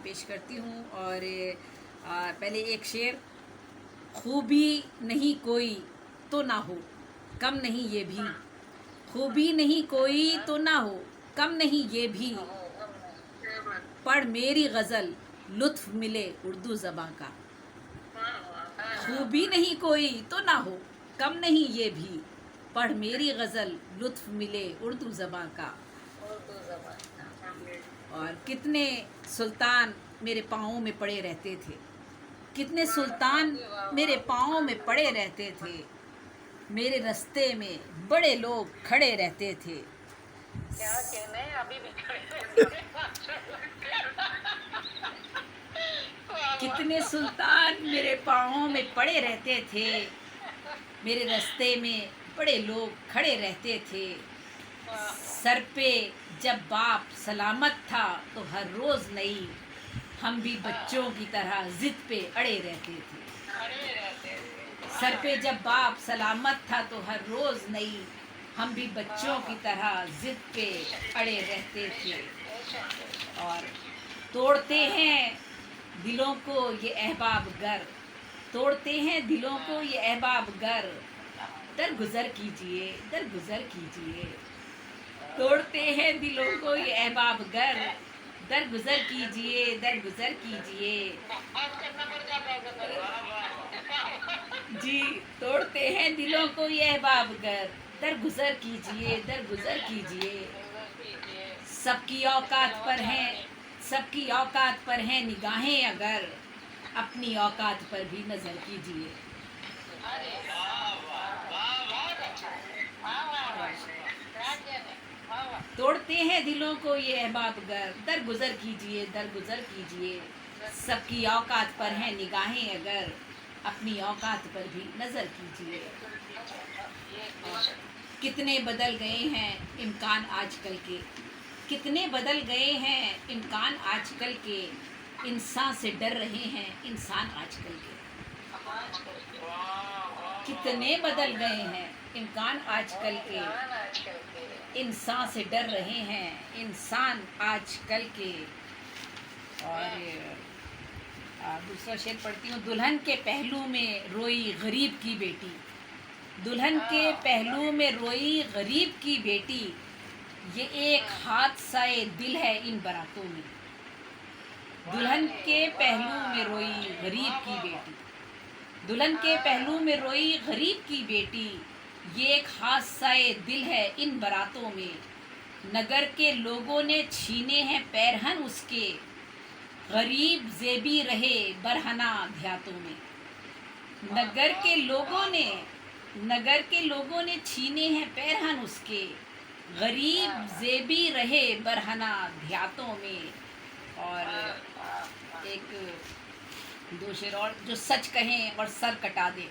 پیش کرتی ہوں. اور پہلے ایک شعر. خوبی نہیں کوئی تو نہ ہو کم نہیں یہ بھی. خوبی نہیں کوئی تو نہ ہو کم نہیں یہ بھی. پڑھ میری غزل لطف ملے اردو زباں کا. خوبی نہیں کوئی تو نہ ہو کم نہیں یہ بھی. پڑھ میری غزل لطف ملے اردو زباں کا. اور کتنے سلطان میرے پاؤں میں پڑے رہتے تھے. کتنے سلطان میرے پاؤں میں پڑے رہتے تھے. میرے رستے میں بڑے لوگ کھڑے رہتے تھے. کتنے سلطان میرے پاؤں میں پڑے رہتے تھے. میرے رستے میں بڑے لوگ کھڑے رہتے تھے. سر پہ جب باپ سلامت تھا تو ہر روز نئی. ہم بھی بچوں کی طرح ضد پہ اڑے رہتے تھے. سر پہ جب باپ سلامت تھا تو ہر روز نئی. ہم بھی بچوں کی طرح ضد پہ اڑے رہتے تھے. اور توڑتے ہیں دلوں کو یہ احباب گر. توڑتے ہیں دلوں کو یہ احباب گر. درگزر کیجئے درگزر کیجئے. توڑتے ہیں دلوں کو یہ احباب گر. درگزر کیجئے درگزر کیجئے. جی توڑتے ہیں دلوں کو یہ احباب گر. درگزر کیجئے درگزر کیجئے. سب کی اوقات پر ہیں سب کی اوقات پر ہیں نگاہیں اگر. اپنی اوقات پر بھی نظر کیجئے. توڑتے ہیں دلوں کو یہ احباب گر. درگزر کیجئے درگزر کیجئے. سب کی اوقات پر ہیں نگاہیں اگر. اپنی اوقات پر بھی نظر کیجئے. کتنے بدل گئے ہیں امکان آج کل کے. کتنے بدل گئے ہیں امکان آج کل کے. انسان سے ڈر رہے ہیں انسان آج کل کے. کتنے بدل گئے ہیں امکان آج کل کے. انسان سے ڈر رہے ہیں انسان آج کل کے. اور دوسرا شعر پڑھتی ہوں. دلہن کے پہلو میں روئی غریب کی بیٹی. دلہن کے پہلو میں روئی غریب کی بیٹی. یہ ایک حادثہ دل ہے ان براتوں میں. دلہن کے پہلو میں روئی غریب کی بیٹی. دلہن کے پہلو میں روئی غریب کی بیٹی. یہ ایک حادثہ دل ہے ان براتوں میں. نگر کے لوگوں نے چھینے ہیں پیرہن اس کے. غریب زیبی رہے برہنہ دیہاتوں میں. نگر کے لوگوں نے چھینے ہیں پیرہن اس کے. غریب زیبی رہے برہنہ دیہاتوں میں. اور ایک دو شعر اور. جو سچ کہیں اور سر کٹا دیں.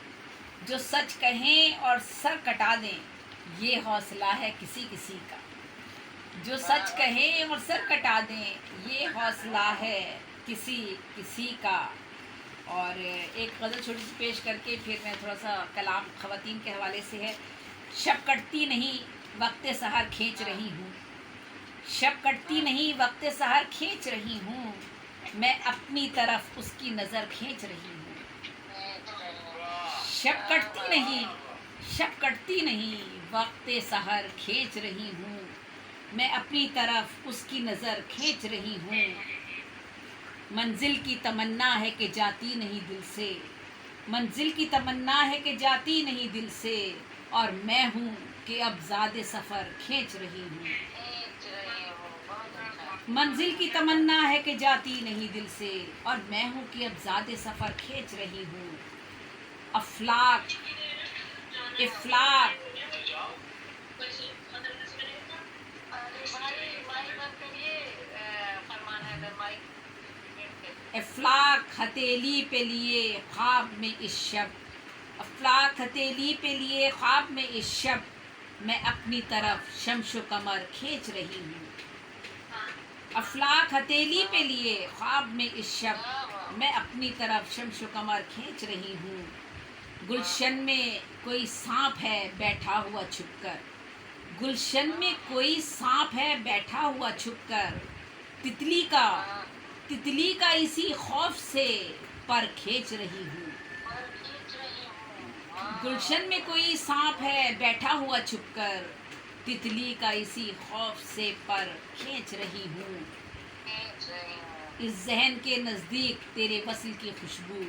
جو سچ کہیں اور سر کٹا دیں یہ حوصلہ ہے کسی کسی کا. جو سچ کہیں اور سر کٹا دیں یہ حوصلہ ہے کسی کسی کا. اور ایک غزل چھوٹی سی پیش کر کے پھر میں تھوڑا سا کلام خواتین کے حوالے سے ہے. شب کٹتی نہیں وقت سحر کھینچ رہی ہوں. شب کٹتی نہیں وقت سحر کھینچ رہی ہوں. میں اپنی طرف اس کی نظر کھینچ رہی ہوں. شب کٹتی نہیں وقت سحر کھینچ رہی ہوں. میں اپنی طرف اس کی نظر کھینچ رہی ہوں. منزل کی تمنا ہے کہ جاتی نہیں دل سے. منزل کی تمنا ہے کہ جاتی نہیں دل سے. اور میں ہوں کہ اب زاد سفر کھینچ رہی ہوں. منزل کی تمنا ہے کہ جاتی نہیں دل سے. اور میں ہوں کہ اب زاد سفر کھینچ رہی ہوں. افلاک افلاک ہتیلی پہ لیے خواب میں اس شب. افلاک ہتیلی پہ لیے خواب میں اس شب. میں اپنی طرف شمش و قمر کھینچ رہی ہوں. افلاک ہتیلی پہ لیے خواب میں اس شب. میں اپنی طرف شمش و قمر کھینچ رہی ہوں. گلشن میں کوئی سانپ ہے بیٹھا ہوا چھپ کر. گلشن میں کوئی سانپ ہے بیٹھا ہوا چھپ کر. तितली का इसी खौफ से पर खींच रही हूँ। गुलशन में कोई सांप है बैठा हुआ छुपकर, तितली का इसी खौफ से पर खींच रही हूँ। इस जहन के नज़दीक तेरे वस्ल की खुशबू,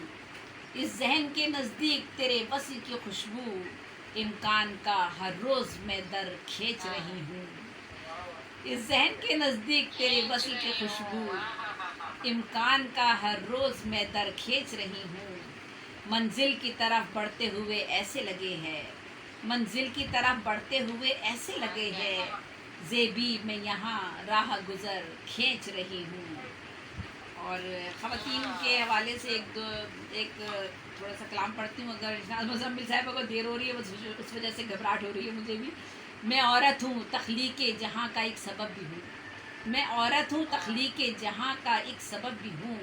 इस जहन के नज़दीक तेरे वस्ल की खुशबू, इम्कान का हर रोज़ मैं दर खींच रही हूँ। इस जहन के नज़दीक तेरे वस्ल की खुशबू, इम्कान का हर रोज़ मैं दर खींच रही हूँ। मंजिल की तरफ बढ़ते हुए ऐसे लगे हैं, मंजिल की तरफ बढ़ते हुए ऐसे लगे हैं, ज़ेबी मैं यहाँ राह गुज़र खींच रही हूँ। और ख़वातीन के हवाले से एक थोड़ा सा कलाम पढ़ती हूँ। अगर शाहनाज़ मुज़म्मिल साहिबा को देर हो रही है बस उस वजह से घबराहट हो रही है मुझे भी। मैं औरत हूँ तख्लीक़ जहाँ का एक सबब भी हूँ, मैं औरत हूँ तख्लीक़ जहाँ का एक सबब भी हूँ।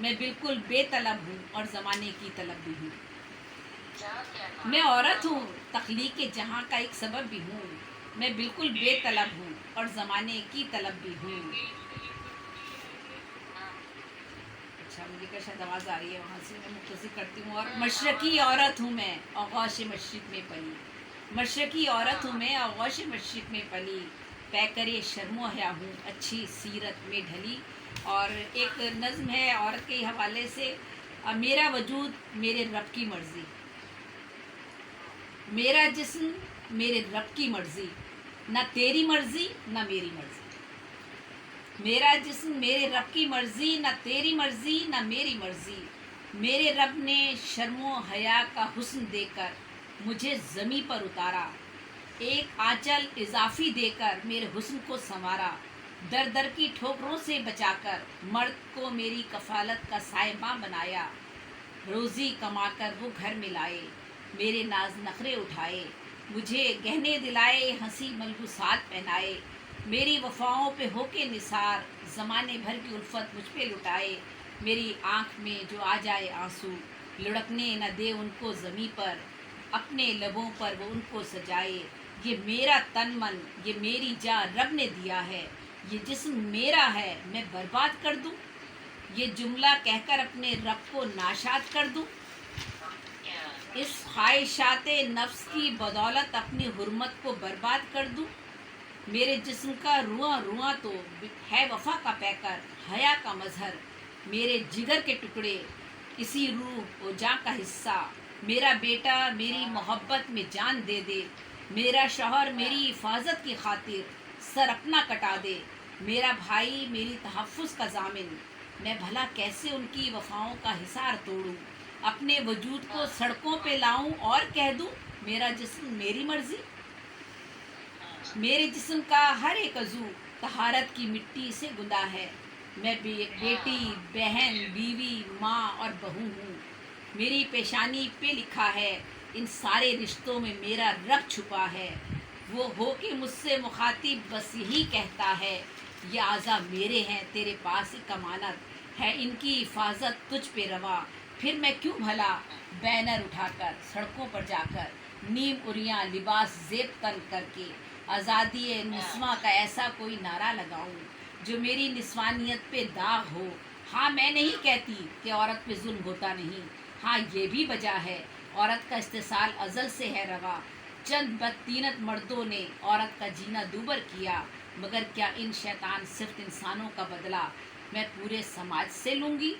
मैं बिल्कुल बेतलब हूँ और ज़माने की तलब भी हूँ। मैं औरत हूँ तख्लीक़ जहाँ का एक सबब भी हूँ, मैं बिल्कुल बेतलब हूँ और ज़माने की तलब भी हूँ। अच्छा, मुझे क्या शायद आवाज़ आ रही है वहाँ से, मैं मुख्तसर करती हूँ। और मशरक़ी औरत हूँ मैं आग़ाश मशरिक़ में पली, मशरक़ी औरत हूँ मैं आग़ाश मशरिक़ में पली, पैकरे शर्मो हया हूँ अच्छी सीरत में ढली। और एक नज़्म है औरत के हवाले से, मेरा वजूद मेरे रब की मर्ज़ी, मेरा जिस्म मेरे रब की मर्ज़ी, ना तेरी मर्ज़ी ना मेरी मर्ज़ी। मेरा जिस्म मेरे रब की मर्ज़ी, ना तेरी मर्ज़ी ना मेरी मर्ज़ी। मेरे रब ने शर्मो हया का हुस्न देकर मुझे ज़मीं पर उतारा, एक आंचल इजाफ़ी देकर मेरे हुस्न को संवारा, दर दर की ठोकरों से बचाकर मर्द को मेरी कफ़ालत का साहिबा बनाया। रोज़ी कमाकर वो घर में लाए, मेरे नाज नखरे उठाए, मुझे गहने दिलाए हंसी मलबूसात पहनाए, मेरी वफ़ाओं पे होके निसार ज़माने भर की उल्फत मुझ पे लुटाए। मेरी आँख में जो आ जाए आंसू लुढ़कने न दे उनको ज़मीं पर, अपने लबों पर वो उनको सजाए। ये मेरा तन मन ये मेरी जान रब ने दिया है, ये जिस्म मेरा है मैं बर्बाद कर दूँ, ये जुमला कहकर अपने रब को नाशाद कर दूँ। इस ख्वाहिशाते नफ्स की बदौलत अपनी हुर्मत को बर्बाद कर दूँ। मेरे जिस्म का रुआं रुआं तो है वफ़ा का पैकर, हया का मजहर, मेरे जिगर के टुकड़े इसी रूह और जान का हिस्सा। मेरा बेटा मेरी मोहब्बत में जान दे दे, मेरा शौहर मेरी हिफाजत की खातिर सर अपना कटा दे, मेरा भाई मेरी तहफ़्फ़ुज़ का ज़ामिन, मैं भला कैसे उनकी वफ़ाओं का हिसार तोड़ूं, अपने वजूद को सड़कों पे लाऊं और कह दूं मेरा जिस्म मेरी मर्ज़ी। मेरे जिस्म का हर एक अज़ू तहारत की मिट्टी से गुंदा है, मैं बेटी बहन बीवी माँ और बहू हूँ। मेरी पेशानी पे लिखा है इन सारे रिश्तों में मेरा रब छुपा है, वो हो के मुझसे मुखातिब बस यही कहता है, ये आज़ा मेरे हैं तेरे पास एक अमानत है, इनकी हिफाजत तुझ पे रवा। फिर मैं क्यों भला बैनर उठाकर सड़कों पर जाकर नीम उरियाँ लिबास ज़ेब तन करके आज़ादी निस्वां का ऐसा कोई नारा लगाऊं जो मेरी निस्वानियत पे दाग हो। हाँ, मैं नहीं कहती कि औरत पे जुल्म होता नहीं, हाँ ये भी वजह है औरत का इस्तेसाल अज़ल से है रवा। चंद बदतीनत मर्दों ने औरत का जीना दूबर किया, मगर क्या इन शैतान सिर्फ इंसानों का बदला मैं पूरे समाज से लूँगी?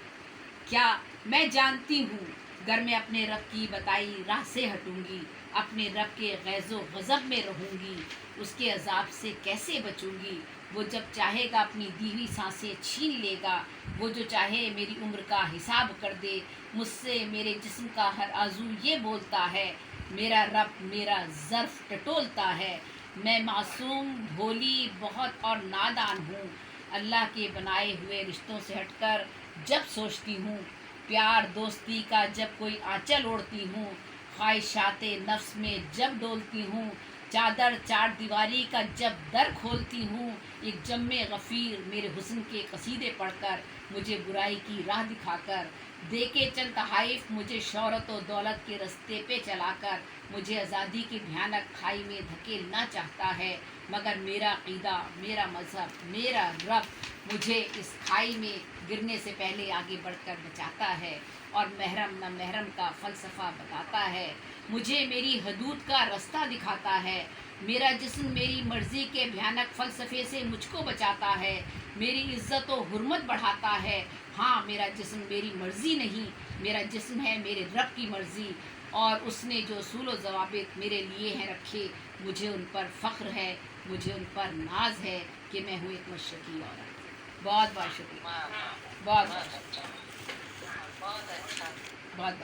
क्या मैं जानती हूँ गर मैं अपने रब की बताई राह से हटूँगी, अपने रब के गैज़ो गज़ब में रहूँगी, उसके अज़ाब से कैसे बचूँगी? वो जब चाहेगा अपनी दी हुई सांसें छीन लेगा, वो जो चाहे मेरी उम्र का हिसाब कर दे। मुझसे मेरे जिस्म का हर आज़ू ये बोलता है, मेरा रब मेरा ज़र्फ़ टटोलता है। मैं मासूम भोली बहुत और नादान हूँ, अल्लाह के बनाए हुए रिश्तों से हटकर जब सोचती हूँ, प्यार दोस्ती का जब कोई आंचल ओढ़ती हूँ, ख्वाहिशाते नफ्स में जब डोलती हूँ, चादर चार दीवारी का जब दर खोलती हूँ, एक जम्मे गफ़ीर मेरे हुस्न के कसीदे पढ़कर मुझे बुराई की राह दिखाकर, देके चंद तहाइफ मुझे शौहरत और दौलत के रास्ते पे चलाकर मुझे आज़ादी की भयानक खाई में धकेलना चाहता है। مگر میرا عقیدہ، میرا مذہب، میرا رب مجھے اس کھائی میں گرنے سے پہلے آگے بڑھ کر بچاتا ہے اور محرم نہ محرم کا فلسفہ بتاتا ہے، مجھے میری حدود کا رستہ دکھاتا ہے، میرا جسم میری مرضی کے بھیانک فلسفے سے مجھ کو بچاتا ہے، میری عزت و حرمت بڑھاتا ہے۔ ہاں، میرا جسم میری مرضی نہیں، میرا جسم ہے میرے رب کی مرضی، اور اس نے جو اصول و ضوابط میرے لیے ہیں رکھے، مجھے ان پر فخر ہے، مجھے ان پر ناز ہے کہ میں ہوں ایک مشرقی عورت۔ بہت بہت شکریہ، بہت بہت شکریہ، بہت اچھا، بہت اچھا۔ بہت بہت